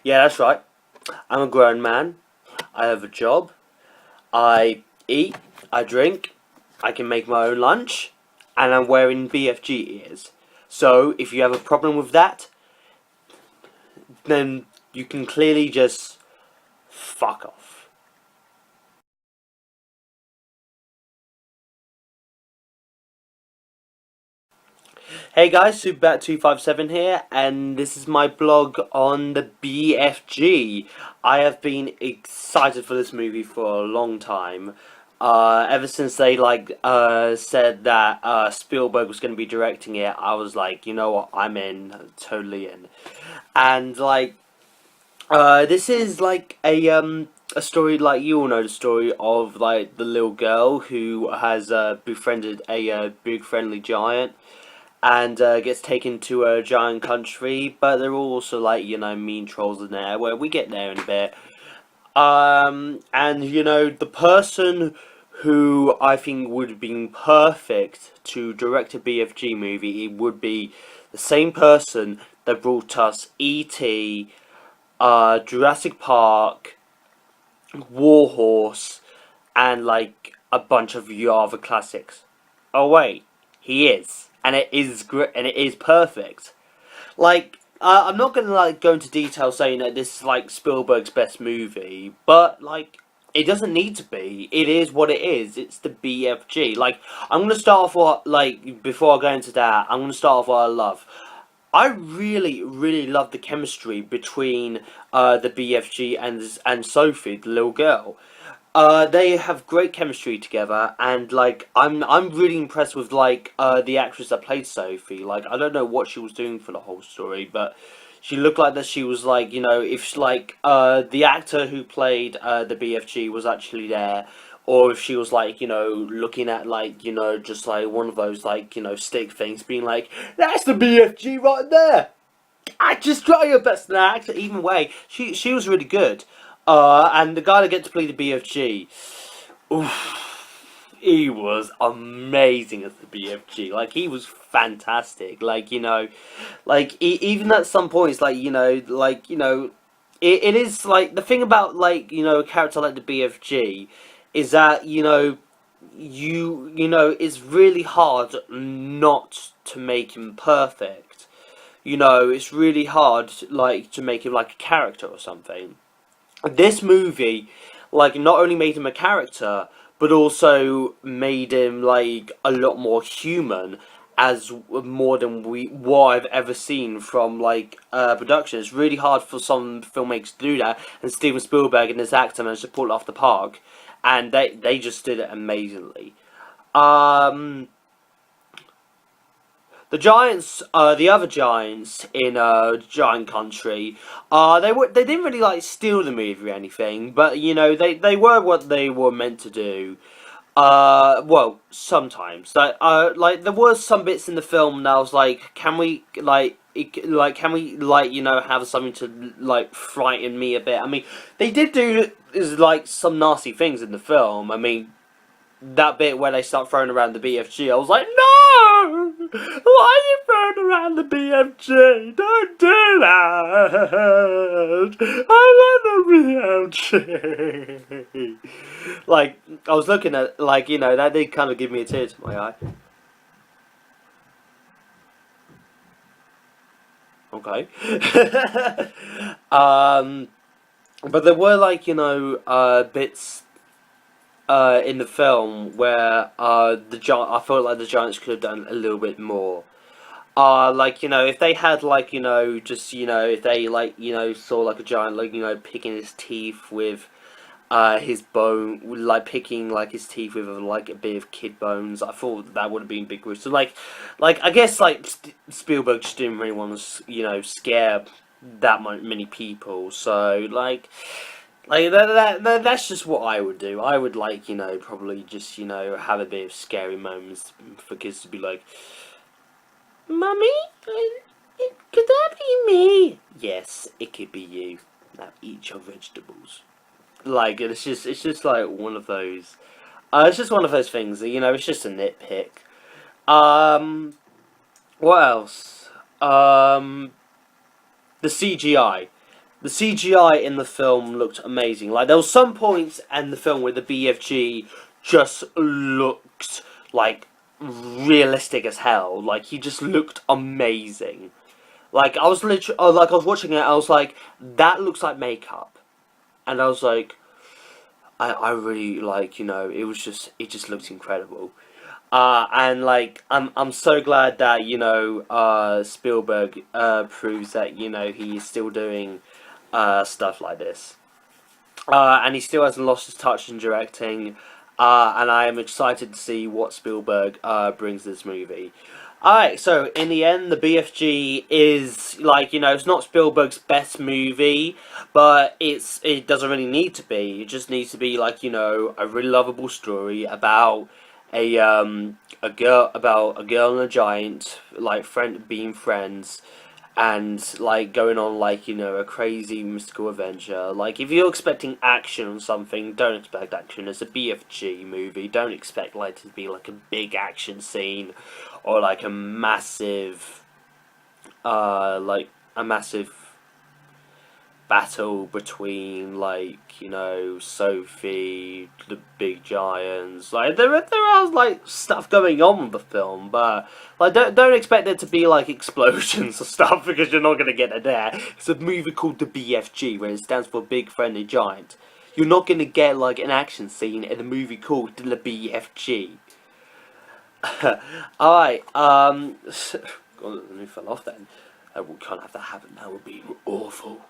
Yeah, that's right. I'm a grown man. I have a job. I eat. I drink. I can make my own lunch. And I'm wearing BFG ears. So, if you have a problem with that, then you can clearly just fuck off. Hey guys, Superbat257 here, and this is my blog on the BFG. I have been excited for this movie for a long time. Ever since they said that Spielberg was going to be directing it, I was like, you know what, I'm in, totally in. And this is like a story, like you all know the story of like the little girl who has befriended a big friendly giant and gets taken to a giant country, but there are also like mean trolls in there. Where we get there in a bit. And the person who I think would have been perfect to direct a BFG movie, it would be the same person that brought us E.T., Jurassic Park, Warhorse, and like a bunch of other classics. Oh wait, he is, and it is great, and it is perfect. Like, I'm not gonna like go into detail saying that this is like Spielberg's best movie, but like, it doesn't need to be. It is what it is. It's the BFG. Like, I'm gonna start off what like before I go into that. I'm gonna start off what I love. I really, really love the chemistry between the BFG and Sophie, the little girl. They have great chemistry together, and like I'm really impressed with like the actress that played Sophie. Like I don't know what she was doing for the whole story, but she looked like that she was like if like the actor who played the BFG was actually there, or if she was like looking at like just like one of those like stick things, being like that's the BFG right there. I just try your best to act. Either way, she was really good. And the guy that gets to play the BFG, oof, he was amazing as the BFG. Like he was fantastic. Like like even at some points, like it is like the thing about like a character like the BFG is that it's really hard not to make him perfect. It's really hard like to make him like a character or something. This movie like not only made him a character but also made him like a lot more human, as more than what I've ever seen from like production. It's really hard for some filmmakers to do that, and Steven Spielberg and his actor managed to pull it off the park, and they just did it amazingly. um the other giants in Giant Country, they didn't really like steal the movie or anything, but they were what they were meant to do. Well, sometimes like there were some bits in the film that I was like, can we can we have something to like frighten me a bit? I mean, they did do is like some nasty things in the film. I mean, that bit where they start throwing around the BFG, I was like, no! Why are you throwing around the BFG? Don't do that! I love the BFG! Like, I was looking at, like, that did kind of give me a tear to my eye. Okay. But there were, like, bits in the film where I felt like the Giants could have done a little bit more. Like if they had like just if they like saw like a giant like picking his teeth with his bone, like picking like his teeth with like a bit of kid bones, I thought that would have been big gruesome. Like I guess like Spielberg just didn't really want to scare that many people, so like that's just what I would do. I would like probably just have a bit of scary moments for kids to be like, "Mummy, could that be me?" Yes, it could be you. Now eat your vegetables. Like it's just like one of those. It's just one of those things that it's just a nitpick. Um, what else? The CGI. the CGI in the film looked amazing. Like, there were some points in the film where the BFG just looked like realistic as hell. Like, he just looked amazing. Like, I was literally, I was watching it, I was like, that looks like makeup. And I was like, I really, like, you know, it just looks incredible. And like, I'm so glad that, you know, Spielberg proves that, you know, he's still doing stuff like this. And he still hasn't lost his touch in directing. And I am excited to see what Spielberg brings this movie. Alright, so in the end, the BFG is, like, you know, it's not Spielberg's best movie, but it doesn't really need to be. It just needs to be, like, you know, a really lovable story about a girl and a giant, like, being friends, and like going on, like, you know, a crazy mystical adventure. Like, if you're expecting action on something, don't expect action. It's a BFG movie. Don't expect like to be like a big action scene or like a massive like a massive battle between, like, you know, Sophie, the big giants. Like, there are like stuff going on with the film, but like, don't expect there to be like explosions or stuff, because you're not gonna get it there. It's a movie called the BFG, where it stands for Big Friendly Giant. You're not gonna get like an action scene in a movie called the BFG. Alright, God, let me fell off then. We can't have that happen. That would be awful.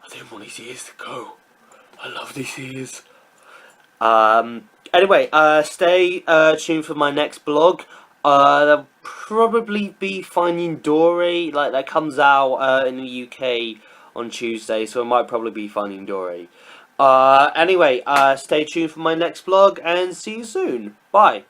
I didn't want these ears to go. I love these ears. Anyway, stay tuned for my next blog. There'll probably be Finding Dory. Like, that comes out in the UK on Tuesday, so it might probably be Finding Dory. Anyway, stay tuned for my next blog, and see you soon. Bye.